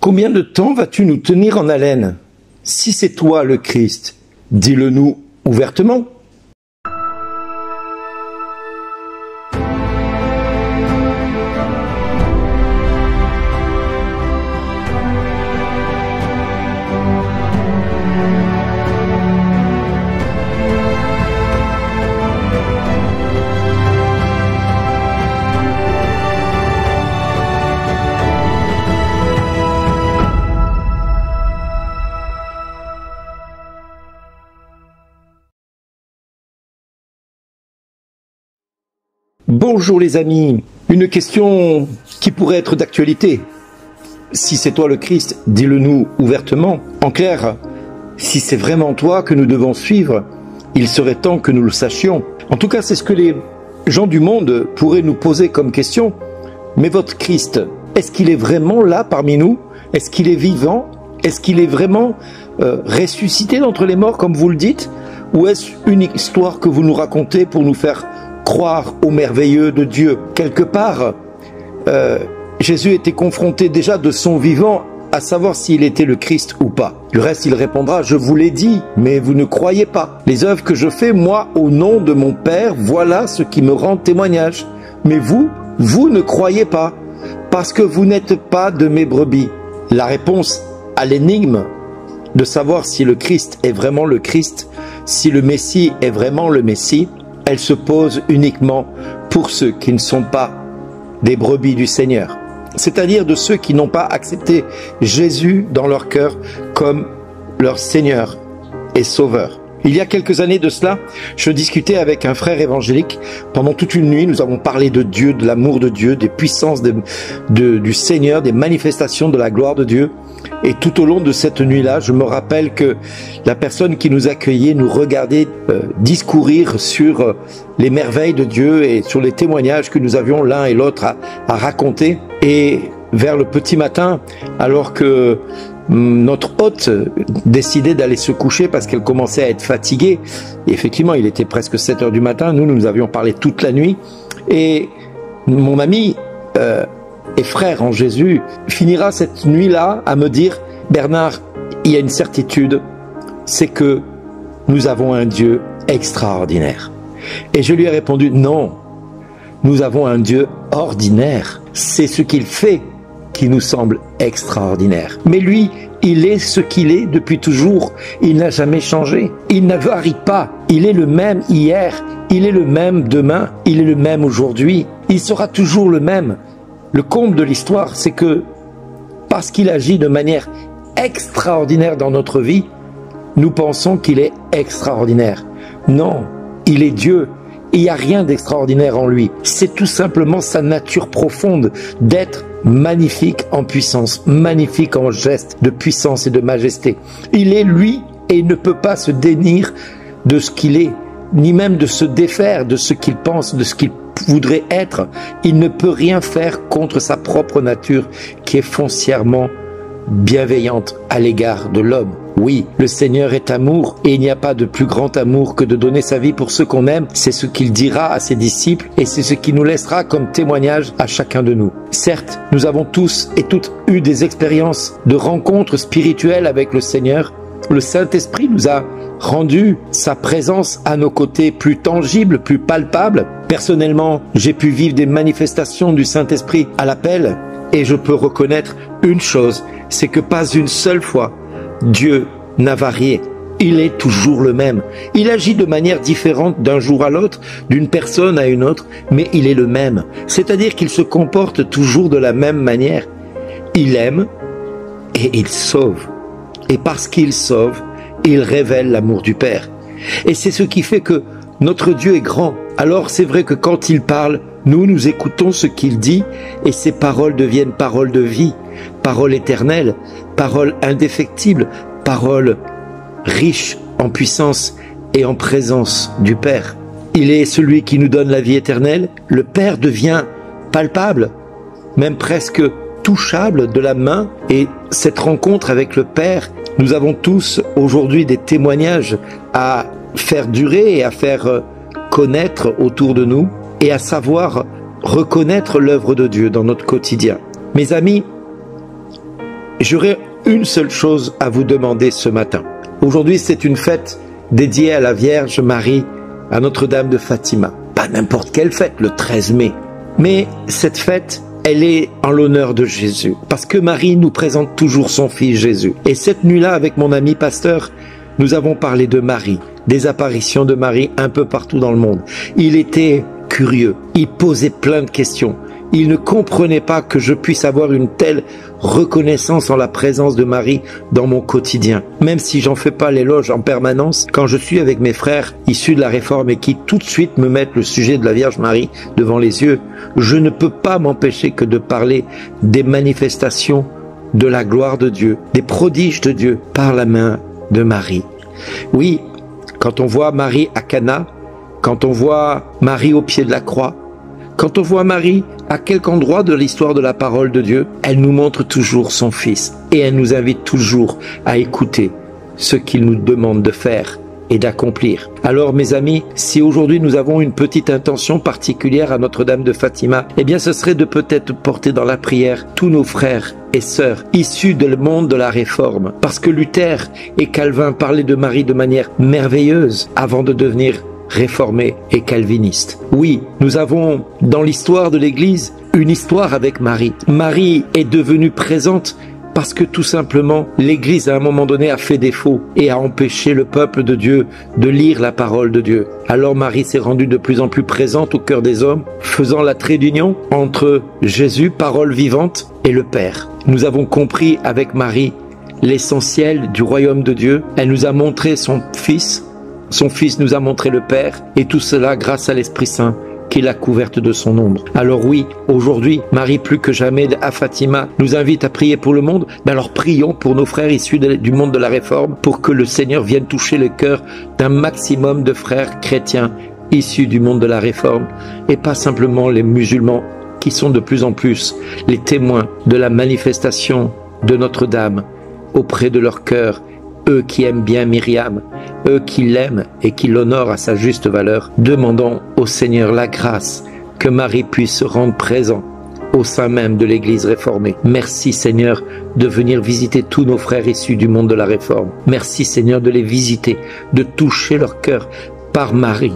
Combien de temps vas-tu nous tenir en haleine? Si c'est toi le Christ, dis-le-nous ouvertement. Bonjour les amis, une question qui pourrait être d'actualité. Si c'est toi le Christ, dis-le-nous ouvertement. En clair, si c'est vraiment toi que nous devons suivre, il serait temps que nous le sachions. En tout cas, c'est ce que les gens du monde pourraient nous poser comme question. Mais votre Christ, est-ce qu'il est vraiment là parmi nous? Est-ce qu'il est vivant? Est-ce qu'il est vraiment ressuscité d'entre les morts comme vous le dites? Ou est-ce une histoire que vous nous racontez pour nous faire croire au merveilleux de Dieu? Quelque part, Jésus était confronté déjà de son vivant à savoir s'il était le Christ ou pas. Du reste, il répondra: je vous l'ai dit, mais vous ne croyez pas. Les œuvres que je fais, moi, au nom de mon Père, voilà ce qui me rend témoignage. Mais vous ne croyez pas, parce que vous n'êtes pas de mes brebis. La réponse à l'énigme de savoir si le Christ est vraiment le Christ, si le Messie est vraiment le Messie, elle se pose uniquement pour ceux qui ne sont pas des brebis du Seigneur. C'est-à-dire de ceux qui n'ont pas accepté Jésus dans leur cœur comme leur Seigneur et Sauveur. Il y a quelques années de cela, je discutais avec un frère évangélique. Pendant toute une nuit, nous avons parlé de Dieu, de l'amour de Dieu, des puissances du Seigneur, des manifestations de la gloire de Dieu. Et tout au long de cette nuit-là, je me rappelle que la personne qui nous accueillait nous regardait discourir sur les merveilles de Dieu et sur les témoignages que nous avions l'un et l'autre à raconter. Et vers le petit matin, alors que notre hôte décidait d'aller se coucher parce qu'elle commençait à être fatiguée, et effectivement il était presque 7 heures du matin, nous avions parlé toute la nuit, et mon ami et frère en Jésus finira cette nuit-là à me dire: Bernard, il y a une certitude, c'est que nous avons un Dieu extraordinaire. Et je lui ai répondu: non, nous avons un Dieu ordinaire, c'est ce qu'il fait qui nous semble extraordinaire. Mais lui, il est ce qu'il est depuis toujours, il n'a jamais changé, il ne varie pas, il est le même hier, il est le même demain, il est le même aujourd'hui, il sera toujours le même. Le comble de l'histoire, c'est que parce qu'il agit de manière extraordinaire dans notre vie, nous pensons qu'il est extraordinaire. Non, il est Dieu. Il n'y a rien d'extraordinaire en lui. C'est tout simplement sa nature profonde d'être magnifique en puissance, magnifique en geste de puissance et de majesté. Il est lui et il ne peut pas se dénir de ce qu'il est, ni même de se défaire de ce qu'il pense, de ce qu'il voudrait être. Il ne peut rien faire contre sa propre nature qui est foncièrement bienveillante à l'égard de l'homme. Oui, le Seigneur est amour et il n'y a pas de plus grand amour que de donner sa vie pour ceux qu'on aime. C'est ce qu'il dira à ses disciples et c'est ce qu'il nous laissera comme témoignage à chacun de nous. Certes, nous avons tous et toutes eu des expériences de rencontres spirituelles avec le Seigneur. Le Saint-Esprit nous a rendu sa présence à nos côtés plus tangible, plus palpable. Personnellement, j'ai pu vivre des manifestations du Saint-Esprit à l'appel et je peux reconnaître une chose, c'est que pas une seule fois Dieu n'a varié. Il est toujours le même. Il agit de manière différente d'un jour à l'autre, d'une personne à une autre, mais il est le même. C'est-à-dire qu'il se comporte toujours de la même manière. Il aime et il sauve. Et parce qu'il sauve, il révèle l'amour du Père. Et c'est ce qui fait que notre Dieu est grand. Alors c'est vrai que quand il parle, nous écoutons ce qu'il dit et ses paroles deviennent paroles de vie, paroles éternelles, paroles indéfectibles, paroles riches en puissance et en présence du Père. Il est celui qui nous donne la vie éternelle. Le Père devient palpable, même presque touchable de la main. Et cette rencontre avec le Père, nous avons tous aujourd'hui des témoignages à faire durer et à faire connaître autour de nous et à savoir reconnaître l'œuvre de Dieu dans notre quotidien. Mes amis, j'aurais une seule chose à vous demander ce matin. Aujourd'hui, c'est une fête dédiée à la Vierge Marie, à Notre-Dame de Fatima. Pas n'importe quelle fête, le 13 mai. Mais cette fête, elle est en l'honneur de Jésus. Parce que Marie nous présente toujours son fils Jésus. Et cette nuit-là, avec mon ami pasteur, nous avons parlé de Marie, des apparitions de Marie un peu partout dans le monde. Il était curieux, il posait plein de questions. Il ne comprenait pas que je puisse avoir une telle reconnaissance en la présence de Marie dans mon quotidien. Même si j'en fais pas l'éloge en permanence, quand je suis avec mes frères issus de la Réforme et qui tout de suite me mettent le sujet de la Vierge Marie devant les yeux, je ne peux pas m'empêcher que de parler des manifestations de la gloire de Dieu, des prodiges de Dieu par la main de Marie. Oui, quand on voit Marie à Cana, quand on voit Marie au pied de la croix, quand on voit Marie à quelque endroit de l'histoire de la parole de Dieu, elle nous montre toujours son Fils et elle nous invite toujours à écouter ce qu'il nous demande de faire et d'accomplir. Alors mes amis, si aujourd'hui nous avons une petite intention particulière à Notre-Dame de Fatima, eh bien ce serait de peut-être porter dans la prière tous nos frères et sœurs issus du monde de la Réforme. Parce que Luther et Calvin parlaient de Marie de manière merveilleuse avant de devenir réformés et calvinistes. Oui, nous avons dans l'histoire de l'Église une histoire avec Marie. Marie est devenue présente parce que tout simplement l'Église à un moment donné a fait défaut et a empêché le peuple de Dieu de lire la parole de Dieu. Alors Marie s'est rendue de plus en plus présente au cœur des hommes, faisant la trait d'union entre Jésus, parole vivante, et le Père. Nous avons compris avec Marie l'essentiel du royaume de Dieu. Elle nous a montré son Fils. Son Fils nous a montré le Père, et tout cela grâce à l'Esprit Saint qui l'a couverte de son ombre. Alors oui, aujourd'hui, Marie plus que jamais à Fatima nous invite à prier pour le monde. Mais alors prions pour nos frères issus du monde de la Réforme, pour que le Seigneur vienne toucher le cœur d'un maximum de frères chrétiens issus du monde de la Réforme, et pas simplement les musulmans qui sont de plus en plus les témoins de la manifestation de Notre-Dame auprès de leur cœur. Eux qui aiment bien Myriam, eux qui l'aiment et qui l'honorent à sa juste valeur, demandons au Seigneur la grâce que Marie puisse se rendre présent au sein même de l'Église réformée. Merci Seigneur de venir visiter tous nos frères issus du monde de la Réforme. Merci Seigneur de les visiter, de toucher leur cœur par Marie.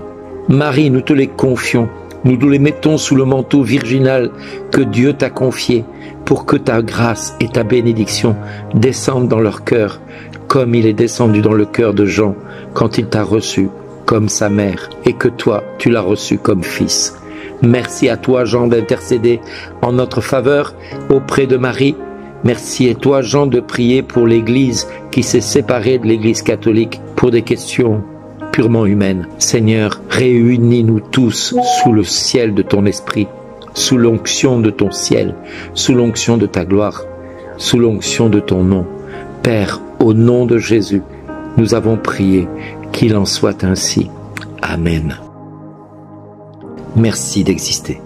Marie, nous te les confions, nous les mettons sous le manteau virginal que Dieu t'a confié pour que ta grâce et ta bénédiction descendent dans leur cœur, comme il est descendu dans le cœur de Jean quand il t'a reçu comme sa mère et que toi, tu l'as reçu comme fils. Merci à toi, Jean, d'intercéder en notre faveur auprès de Marie. Merci à toi, Jean, de prier pour l'Église qui s'est séparée de l'Église catholique pour des questions purement humaines. Seigneur, réunis-nous tous sous le ciel de ton esprit, sous l'onction de ton ciel, sous l'onction de ta gloire, sous l'onction de ton nom. Père, au nom de Jésus, nous avons prié, qu'il en soit ainsi. Amen. Merci d'exister.